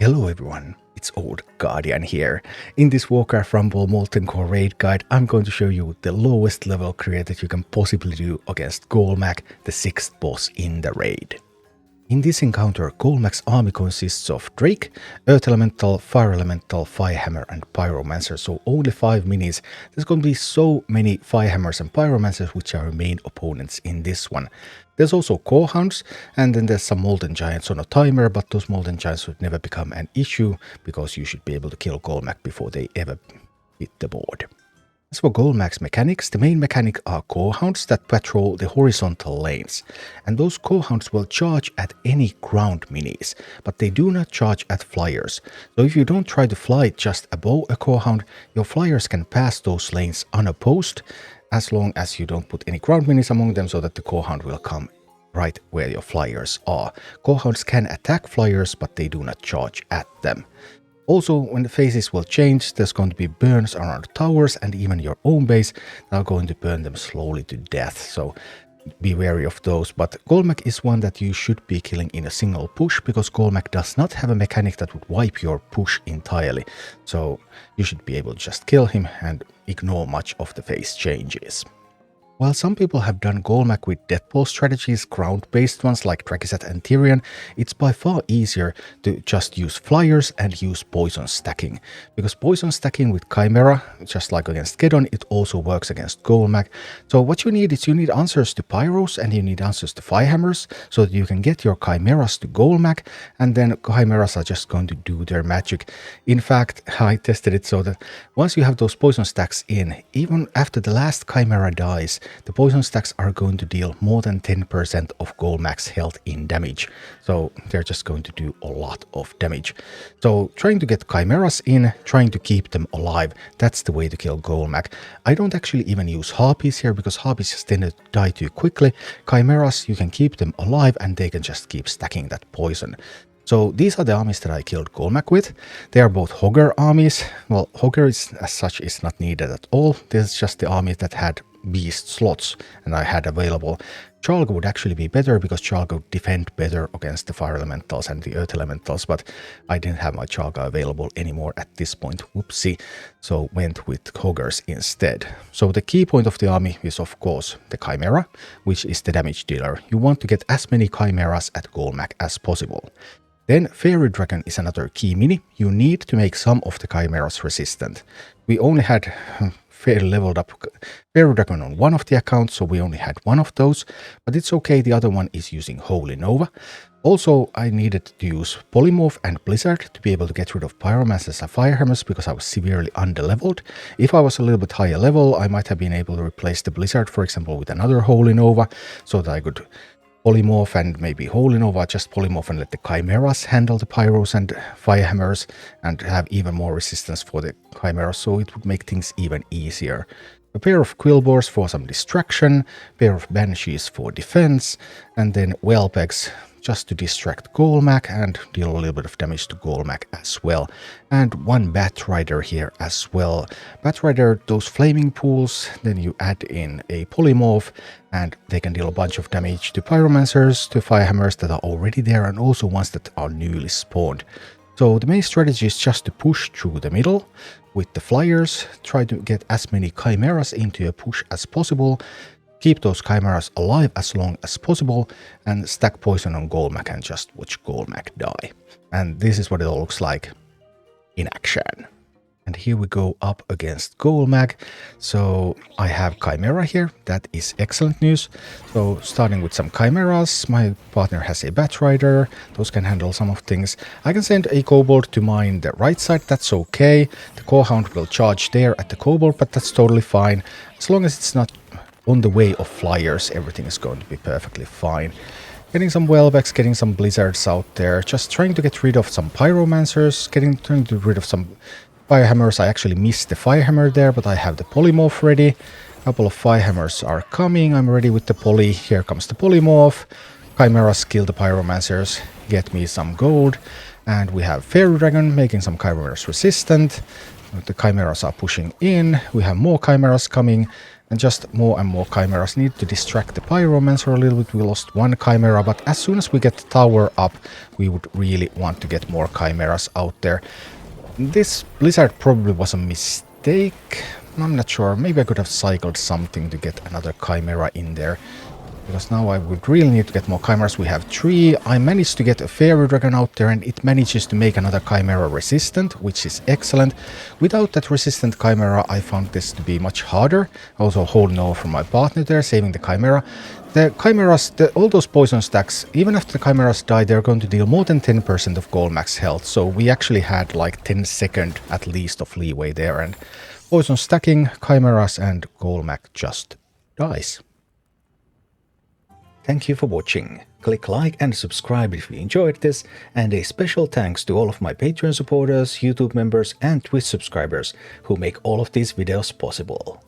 Hello everyone, it's Old Guardian here. In this Warcraft Rumble Molten Core raid guide, I'm going to show you the lowest level create that you can possibly do against Golemagg, the 6th boss in the raid. In this encounter, Golemagg's army consists of Drake, Earth Elemental, Fire Elemental, Firehammer and Pyromancer, so only 5 minis. There's going to be so many Firehammers and Pyromancers which are main opponents in this one. There's also Core Hounds, and then there's some Molten Giants on a timer, but those Molten Giants would never become an issue, because you should be able to kill Golemagg before they ever hit the board. As for Golemagg's mechanics, the main mechanic are Core Hounds that patrol the horizontal lanes, and those Core Hounds will charge at any ground minis, but they do not charge at flyers. So if you don't try to fly just above a Core Hound, your flyers can pass those lanes unopposed, as long as you don't put any ground minis among them so that the Core Hound will come right where your flyers are. Core Hounds can attack flyers, but they do not charge at them. Also, when the phases will change, there's going to be burns around towers and even your own base that are going to burn them slowly to death, so be wary of those. But Golemagg is one that you should be killing in a single push, because Golemagg does not have a mechanic that would wipe your push entirely, so you should be able to just kill him and ignore much of the phase changes. While some people have done Golemagg with deathball strategies, ground-based ones like Drakizat and Tyrion, it's by far easier to just use flyers and use poison stacking. Because poison stacking with Chimaera, just like against Geddon, it also works against Golemagg. So what you need is you need answers to Pyros and you need answers to Firehammers, so that you can get your Chimaeras to Golemagg, and then Chimaeras are just going to do their magic. In fact, I tested it so that once you have those poison stacks in, even after the last Chimaera dies, the poison stacks are going to deal more than 10% of Golemagg's health in damage. So they're just going to do a lot of damage. So trying to get Chimaeras in, trying to keep them alive, that's the way to kill Golemagg. I don't actually even use Harpies here, because Harpies just tend to die too quickly. Chimaeras, you can keep them alive and they can just keep stacking that poison. So these are the armies that I killed Golemagg with. They are both Hogger armies. Well, Hogger is, as such, is not needed at all. This is just the army that had beast slots and I had available. Chalga would actually be better, because Chalga would defend better against the Fire Elementals and the Earth Elementals, but I didn't have my Chalga available anymore at this point. Whoopsie. So went with Hoggers instead. So the key point of the army is of course the Chimaera, which is the damage dealer. You want to get as many Chimaeras at Golemagg as possible. Then Fairy Dragon is another key mini. You need to make some of the Chimaeras resistant. We only had fairly leveled up Fairy Dragon on one of the accounts, so we only had one of those, but it's okay, the other one is using Holy Nova. Also, I needed to use Polymorph and Blizzard to be able to get rid of Pyromancers and Firehammers, because I was severely underleveled. If I was a little bit higher level, I might have been able to replace the Blizzard, for example, with another Holy Nova, so that I could Polymorph and maybe Holy Nova, just Polymorph and let the Chimaeras handle the Pyros and Firehammers and have even more resistance for the Chimaeras, so it would make things even easier. A pair of Quillbores for some distraction, pair of Banshees for defense, and then Whelpegs just to distract Golemagg and deal a little bit of damage to Golemagg as well. And one Batrider here as well. Batrider, those flaming pools, then you add in a Polymorph and they can deal a bunch of damage to Pyromancers, to Firehammers that are already there, and also ones that are newly spawned. So the main strategy is just to push through the middle with the flyers, try to get as many Chimaeras into a push as possible, keep those Chimaeras alive as long as possible, and stack poison on Golemagg and just watch Golemagg die. And this is what it all looks like in action. And here we go up against Golemagg. So I have Chimaera here. That is excellent news. So starting with some Chimaeras, my partner has a Batrider. Those can handle some of things. I can send a Kobold to mine the right side. That's okay. The Core Hound will charge there at the Kobold, but that's totally fine. As long as it's not on the way of flyers, everything is going to be perfectly fine. Getting some Whelpegs, getting some Blizzards out there. Just trying to get rid of some Pyromancers. Trying to get rid of some Firehammers. I actually missed the Firehammer there, but I have the Polymorph ready. A couple of Firehammers are coming. I'm ready with the Poly. Here comes the Polymorph. Chimaeras kill the Pyromancers. Get me some gold. And we have Fairy Dragon making some Chimaeras resistant. The chimeras are pushing in. We have more chimeras coming, and just more and more chimeras. Need to distract the pyromancer a little bit. We lost one chimera, but as soon as we get the tower up, we would really want to get more chimeras out there. This blizzard probably was a mistake. I'm not sure. Maybe I could have cycled something to get another chimera in there. Because now I would really need to get more chimeras. We have 3. I managed to get a fairy dragon out there, and it manages to make another chimera resistant, which is excellent. Without that resistant chimera, I found this to be much harder. Also hold no from my partner there, saving the chimera. The chimeras, all those poison stacks, even after the chimeras die, they're going to deal more than 10% of Golemagg's health. So we actually had like 10 seconds at least of leeway there. And poison stacking, chimeras, and Golemagg just dies. Thank you for watching. Click like and subscribe if you enjoyed this, and a special thanks to all of my Patreon supporters, YouTube members and Twitch subscribers who make all of these videos possible.